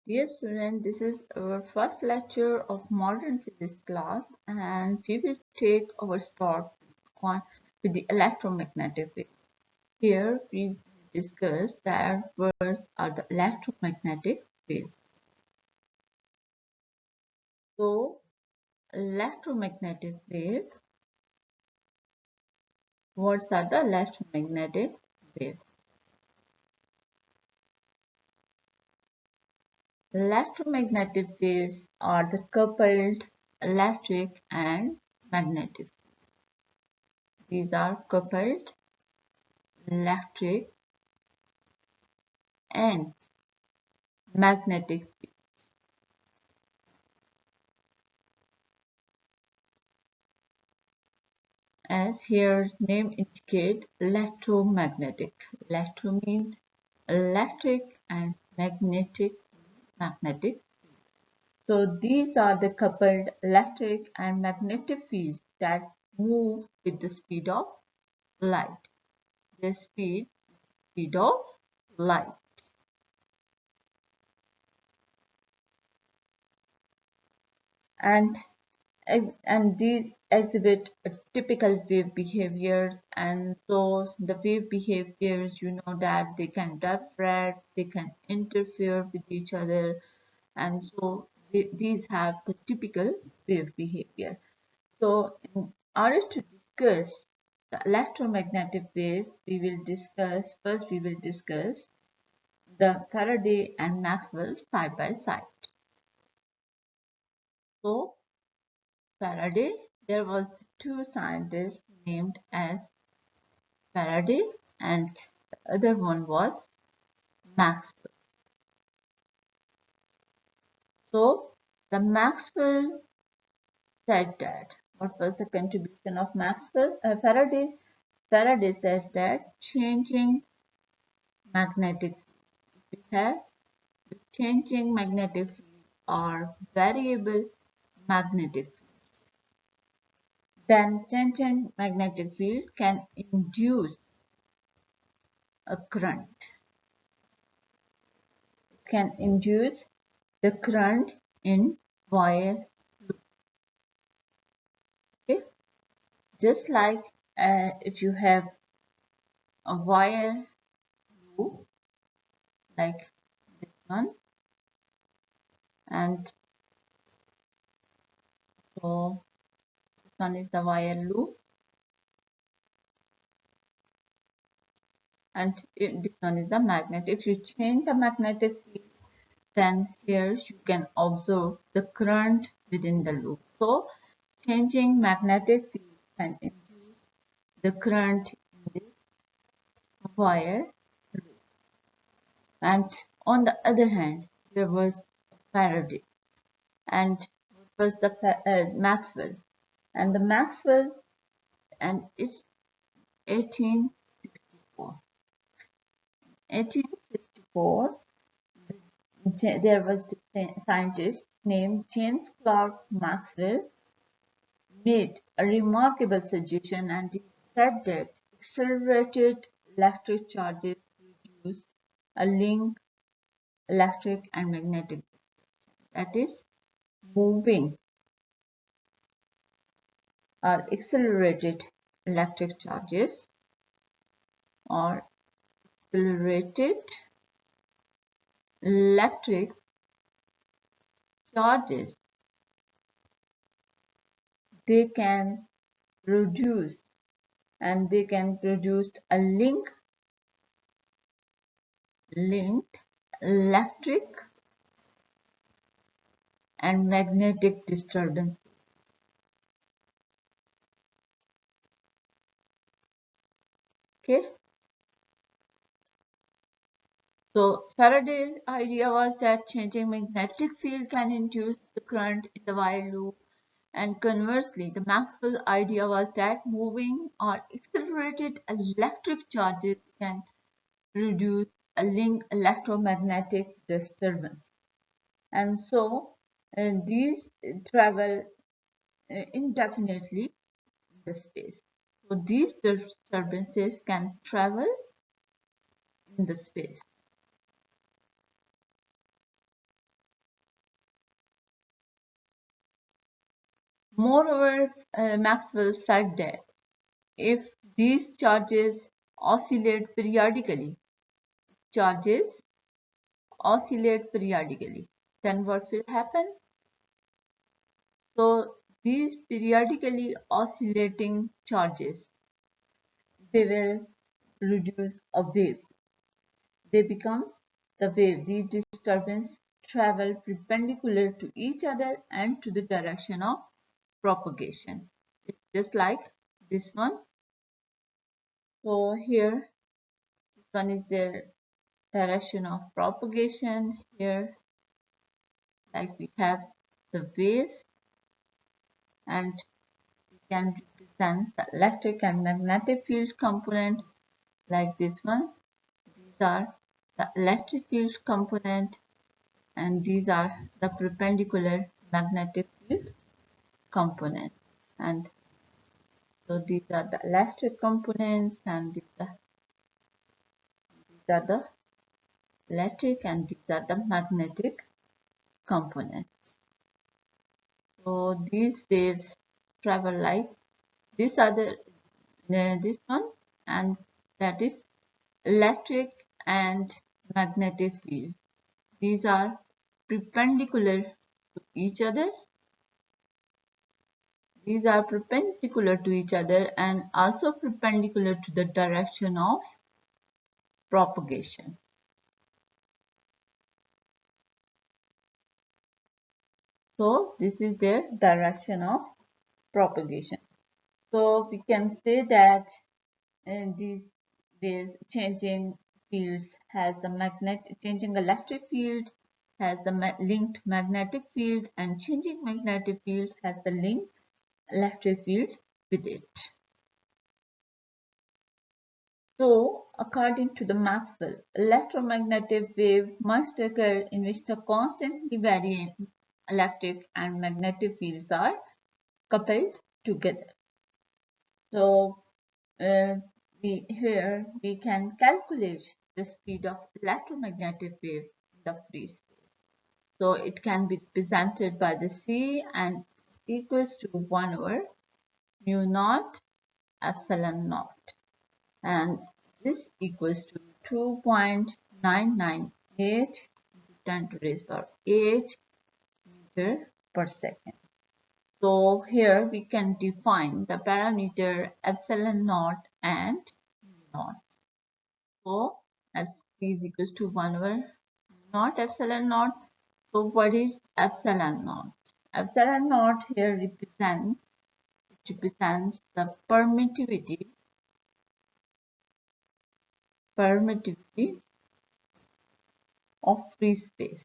Dear student, this is our first lecture of modern physics class and we will take our start with the electromagnetic wave. Here we discuss that what are the electromagnetic waves. So electromagnetic waves, what are the electromagnetic waves? Electromagnetic waves are the coupled electric and magnetic. These are coupled electric and magnetic field. As here name indicate electromagnetic. Electro means electric and magnetic. So these are the coupled electric and magnetic fields that move with the speed of light. The speed of light. And these exhibit a typical wave behaviors, and so the wave behaviors, you know, that they can diffract, they can interfere with each other, and so these have the typical wave behavior. So in order to discuss the electromagnetic waves, we will discuss the Faraday and Maxwell side by side. So Faraday, there was two scientists named as Faraday and the other one was Maxwell. So the Maxwell said that, what was the contribution of Maxwell? Faraday? Faraday says that changing magnetic field. We have changing magnetic field or variable magnetic field. Then changing magnetic field can induce a current. Can induce the current in wire loop. Okay, just like if you have a wire loop like this one, and so this one is the wire loop, and this one is the magnet. If you change the magnetic field, then here you can observe the current within the loop. So changing magnetic field can induce the current in this wire loop. And on the other hand, there was Faraday, and what was the Maxwell, and the Maxwell, and it's 1864. 1864, there was the scientist named James Clerk Maxwell made a remarkable suggestion, and he said that accelerated electric charges produce a link electric and magnetic, that is moving or accelerated electric charges or accelerated electric charges, they can produce a linked electric and magnetic disturbance. Okay, so Faraday's idea was that changing magnetic field can induce the current in the wire loop, and conversely the Maxwell idea was that moving or accelerated electric charges can produce a linked electromagnetic disturbance. And so these travel indefinitely in the space. So these disturbances can travel in the space. Moreover, Maxwell said that if these charges oscillate periodically, charges oscillate periodically, then what will happen? So these periodically oscillating charges, they will produce a wave. They become the wave. These disturbances travel perpendicular to each other and to the direction of propagation. It's just like this one. So here, this one is the direction of propagation. Here, like we have the waves, and we can represent the electric and magnetic field component like this one. These are the electric field component, and these are the perpendicular magnetic field component. And so these are the electric components, and these are the electric, and these are the magnetic components. So these waves travel like this other this one, and that is electric and magnetic fields. These are perpendicular to each other. These are perpendicular to each other and also perpendicular to the direction of propagation. So this is their direction of propagation. So we can say that these waves changing fields has the changing electric field has the linked magnetic field, and changing magnetic field has the linked electric field with it. So, according to the Maxwell, electromagnetic wave must occur in which the constantly varying electric and magnetic fields are coupled together. So, here we can calculate the speed of electromagnetic waves in the free space. So, it can be represented by the C, and equals to 1 over mu naught epsilon naught, and this equals to 2.998 into 10 to the raised power 8 meter per second. So here we can define the parameter epsilon naught and mu naught. So as p is equals to 1 over naught epsilon naught. So what is epsilon naught? Epsilon naught here represents the permittivity of free space.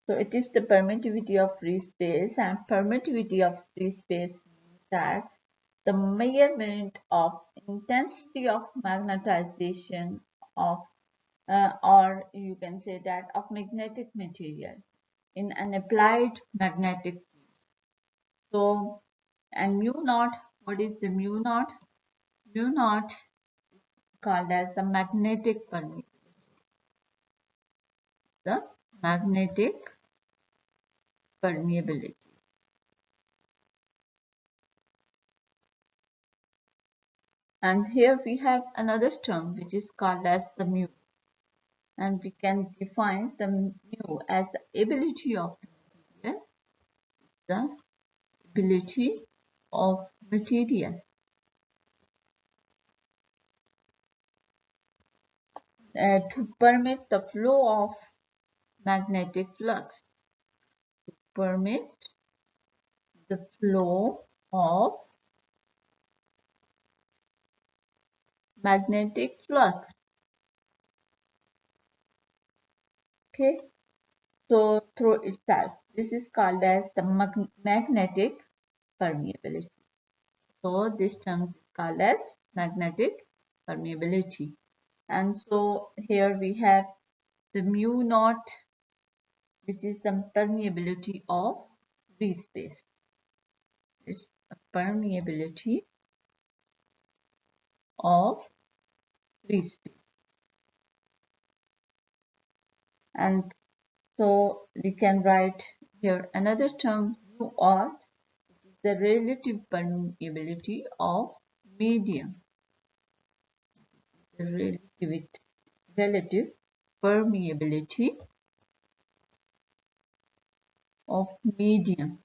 So it is the permittivity of free space, and permittivity of free space means that the measurement of intensity of magnetization of or you can say that of magnetic material in an applied magnetic field. So, and mu naught, what is the mu naught? Mu naught is called as the magnetic permeability. The magnetic permeability. And here we have another term which is called as the mu, and we can define the mu as the ability of the ability of material to permit the flow of magnetic flux, to permit the flow of magnetic flux. Okay, so through itself, this is called as the magnetic permeability. So this term is called as magnetic permeability. And so here we have the mu naught, which is the permeability of free space. It's a permeability of free space. And So we can write here another term UR, the relative permeability of medium. The relative permeability of medium.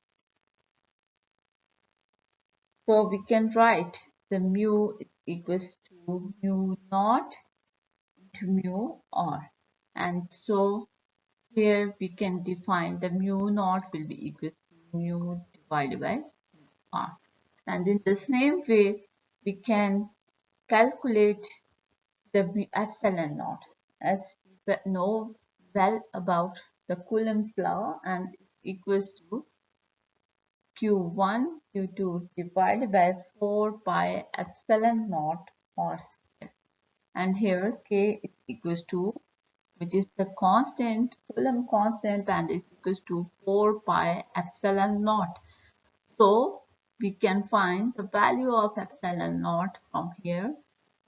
So we can write the mu is equals to mu naught into mu r. And so here we can define the mu naught will be equal to mu divided by r. And in the same way, we can calculate the epsilon naught, as we know well about the Coulomb's law, and it equals to Q1 Q2 divided by 4 pi epsilon naught r square. And here K is equals to, which is the constant, Coulomb constant, and is equals to 4 pi epsilon naught. So we can find the value of epsilon naught from here,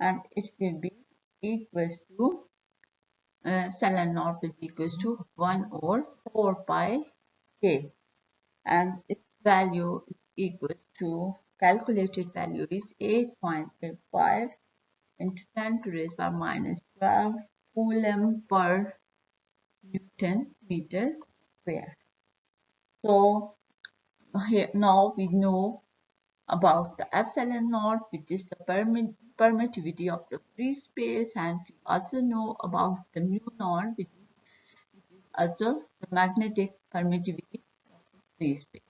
and it will be equals to epsilon naught will be equals to 1 over 4 pi k, and its value is equals to, calculated value is 8.85 into 10 to the raised by minus 12 coulomb per Newton meter square. So here now we know about the epsilon naught, which is the permittivity of the free space, and we also know about the mu naught, which is also the magnetic permittivity of the free space.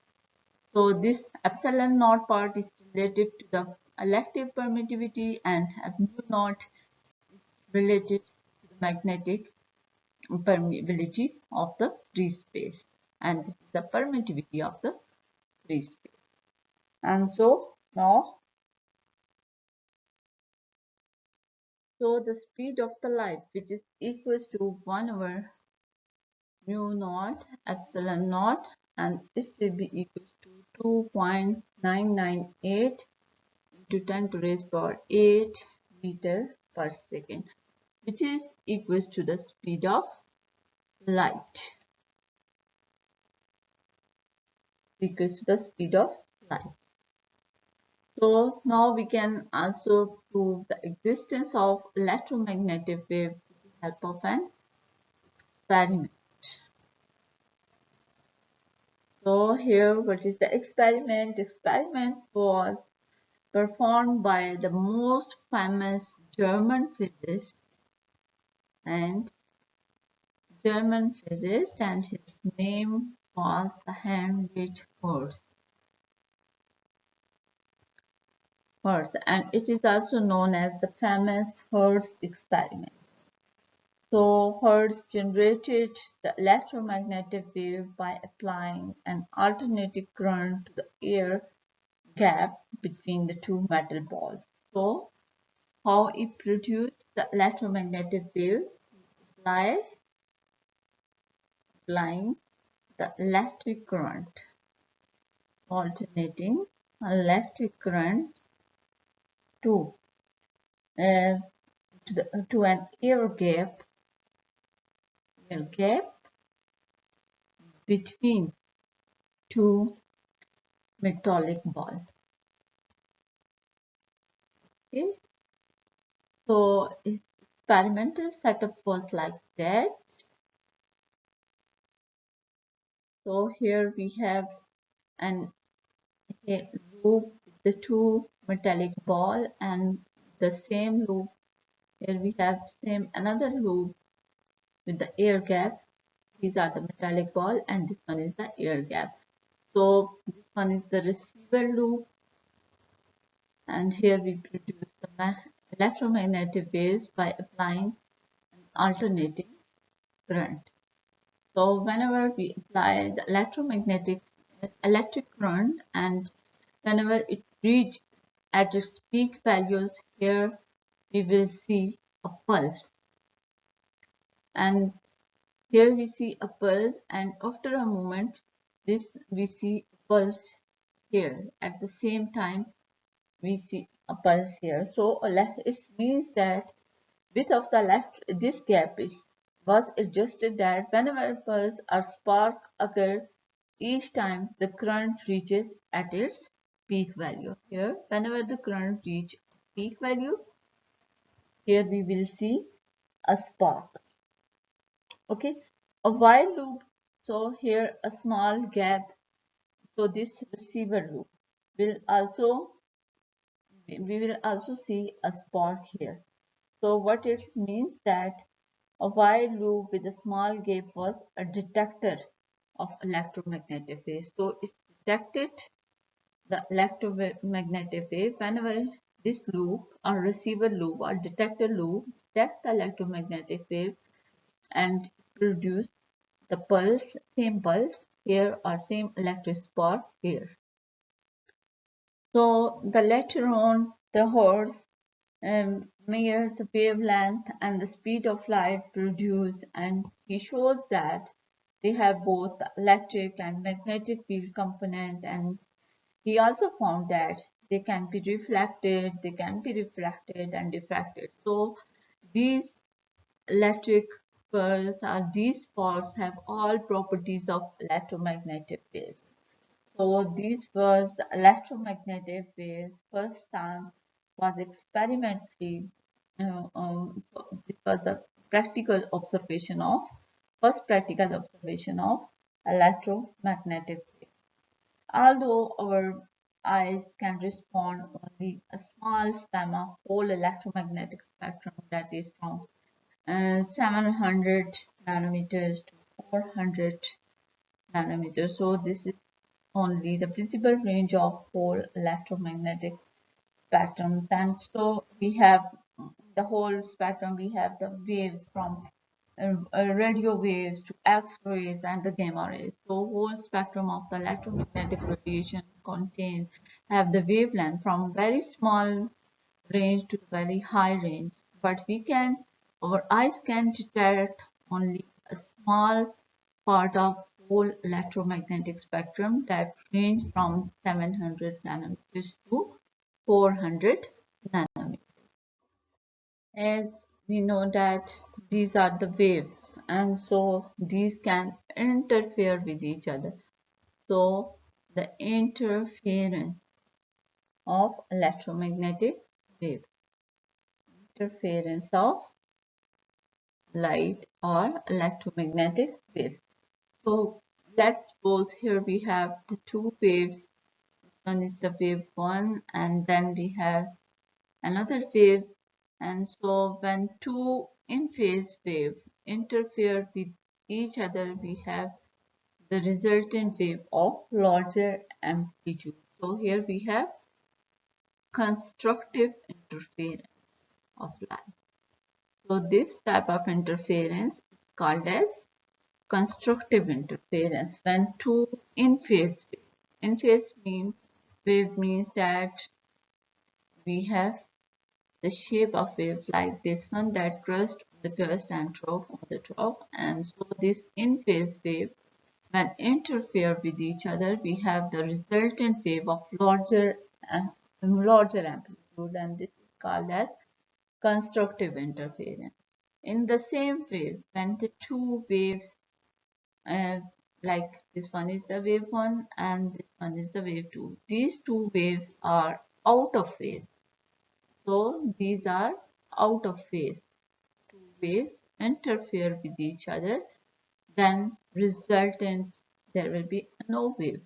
So this epsilon naught part is related to the elective permittivity, and mu naught is related to the magnetic permeability of the free space, and this is the permittivity of the free space. And so now, so the speed of the light, which is equals to 1 over mu naught epsilon naught, and this will be equals to 2.998 into 10 to the raised power 8 meter per second, which is equals to the speed of light. Equals to the speed of light. So now we can also prove the existence of electromagnetic wave with the help of an experiment. So here, what is the experiment? Experiment was performed by the most famous German physicist, and his name was Heinrich Hertz. And it is also known as the famous Hertz experiment. So Hertz generated the electromagnetic wave by applying an alternating current to the air gap between the two metal balls. So how he produced the electromagnetic waves? Applying the electric current, alternating electric current to an air gap between two metallic balls. Okay, so experimental setup was like that. So here we have a loop with the two metallic ball, and the same loop here we have another loop with the air gap. These are the metallic ball, and this one is the air gap. So this one is the receiver loop, and here we produce the electromagnetic waves by applying an alternating current. So whenever we apply the electric current, and whenever it reaches at its peak values, here we will see a pulse. And here we see a pulse, and after a moment, we see a pulse here. At the same time, we see a pulse here. So it means that width of this gap is was adjusted that whenever a pulse or spark occurs, each time the current reaches at its peak value. Here, whenever the current reaches peak value, here we will see a spark. Okay, a while loop. So here a small gap. So this receiver loop will also, we will also see a spark here. So what it means that a while loop with a small gap was a detector of electromagnetic wave. So it detected the electromagnetic wave whenever this loop or receiver loop or detector loop detect the electromagnetic wave and produce the pulse, same pulse here or same electric spark here. So the later on, the Hertz measures the wavelength and the speed of light produced, and he shows that they have both the electric and magnetic field component, and he also found that they can be reflected and diffracted. So these electric pulse or these sparks have all properties of electromagnetic waves. So these was the electromagnetic waves first time was experimentally this was the practical observation of first practical observation of electromagnetic waves. Although our eyes can respond only a small span of whole electromagnetic spectrum, that is from 700 nanometers to 400 nanometers. So this is only the visible range of whole electromagnetic spectrums, and so we have the whole spectrum. We have the waves from radio waves to X-rays and the gamma rays. So whole spectrum of the electromagnetic radiation contain have the wavelength from very small range to very high range, but our eyes can detect only a small part of whole electromagnetic spectrum that range from 700 nanometers to 400 nanometers. As we know that these are the waves, and so these can interfere with each other. So the interference of electromagnetic wave, interference of light or electromagnetic wave. So let's suppose here we have the two waves. One is the wave 1, and then we have another wave. And so when two in phase wave interfere with each other, we have the resultant wave of larger amplitude. So here we have constructive interference of light. So this type of interference is called as constructive interference when two in phase wave. In phase wave means that we have the shape of wave like this one, that crest on the crest and trough on the trough, and so this in phase wave when interfere with each other, we have the resultant wave of larger amplitude, and this is called as constructive interference. In the same wave, when the two waves uh, like this one is the wave 1 and this one is the wave 2, these two waves are out of phase. So these are out of phase. Two waves interfere with each other, then resultant there will be no wave.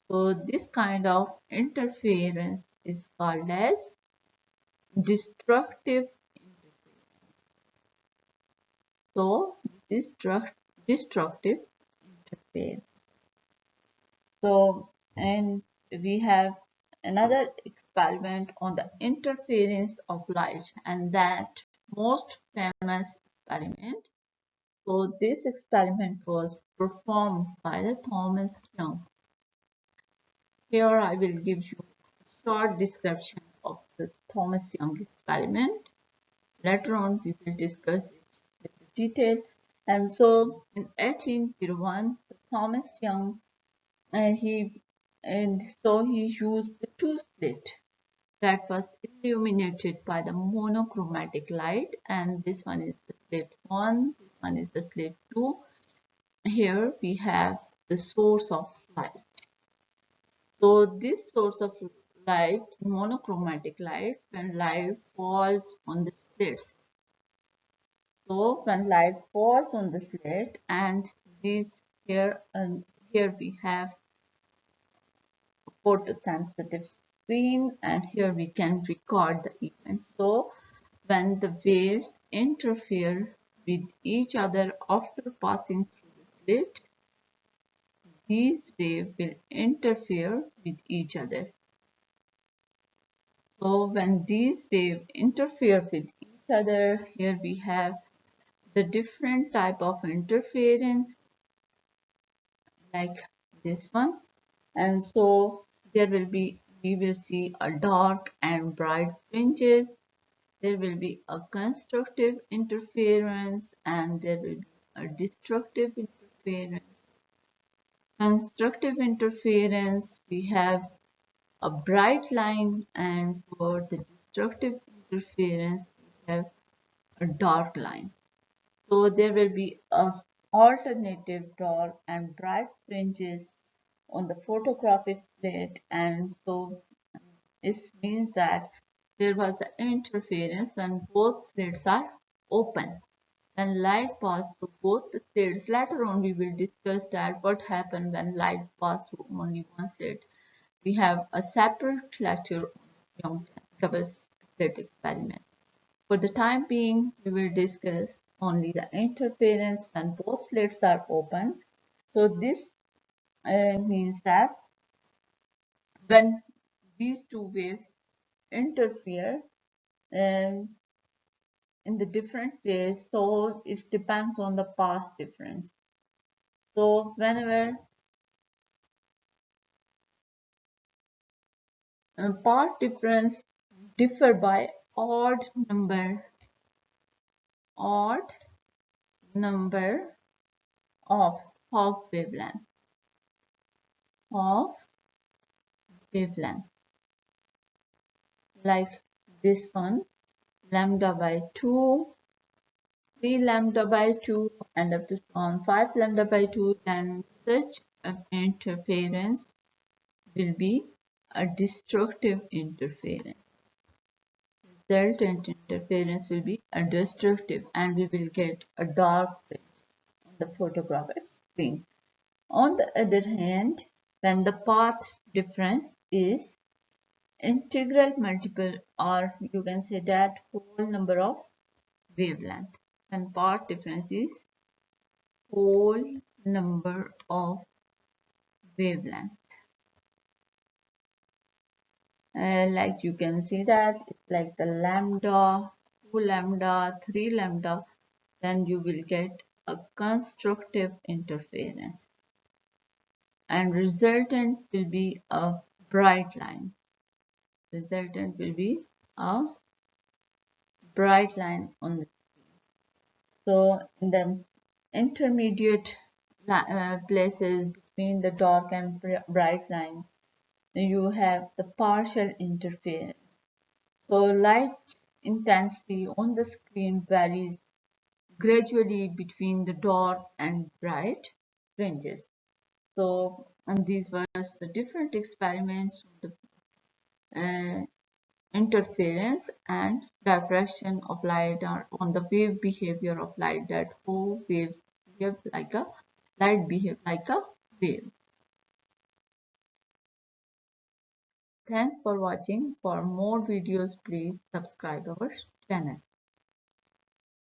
So this kind of interference is called as destructive interference. So this is destructive interference. So, and we have another experiment on the interference of light, and that most famous experiment. So this experiment was performed by the Thomas Young. Here I will give you a short description of the Thomas Young experiment. Later on we will discuss it with detail. And so in 1801, Thomas Young he and so he used the two slit that was illuminated by the monochromatic light, and this one is the slit 1, one is the slit 2. Here we have the source of light. So this source of light, monochromatic light, when light falls on the slits. So when light falls on the slit, and this here we have a photosensitive screen, and here we can record the event. So when the waves interfere with each other after passing through the slit, these waves will interfere with each other. So when these waves interfere with each other, here we have the different type of interference like this one. And so we will see a dark and bright fringes. There will be a constructive interference and there will be a destructive interference. Constructive interference, we have a bright line, and for the destructive interference, we have a dark line. So there will be a alternative dark and bright fringes on the photographic plate, and so this means that there was the interference when both slits are open. When light passed through both the slits, later on we will discuss that what happened when light passed through only one slit. We have a separate lecture on double slit experiment. For the time being, we will discuss only the interference when both slits are open. So this means that when these two waves interfere in the different ways, so it depends on the path difference. So whenever path difference differ by odd number of wavelength of wavelength, like this one, lambda by 2, 3 lambda by 2, and up to 5 lambda by 2, then such interference will be a destructive interference. Resultant interference will be a destructive, and we will get a dark fringe on the photographic screen. On the other hand, when the path difference is integral multiple, or you can say that whole number of wavelength, when path difference is whole number of wavelength. Like you can see that it's like the lambda, 2 lambda, 3 lambda, then you will get a constructive interference, and resultant will be a bright line. Resultant will be a bright line on the screen. So in the intermediate places between the dark and bright line, you have the partial interference. So light intensity on the screen varies gradually between the dark and bright fringes. So, and these were the different experiments of the interference and diffraction of light, or on the wave behavior of light, that whole wave behave like a light behave like a wave. Thanks for watching. For more videos, please subscribe our channel.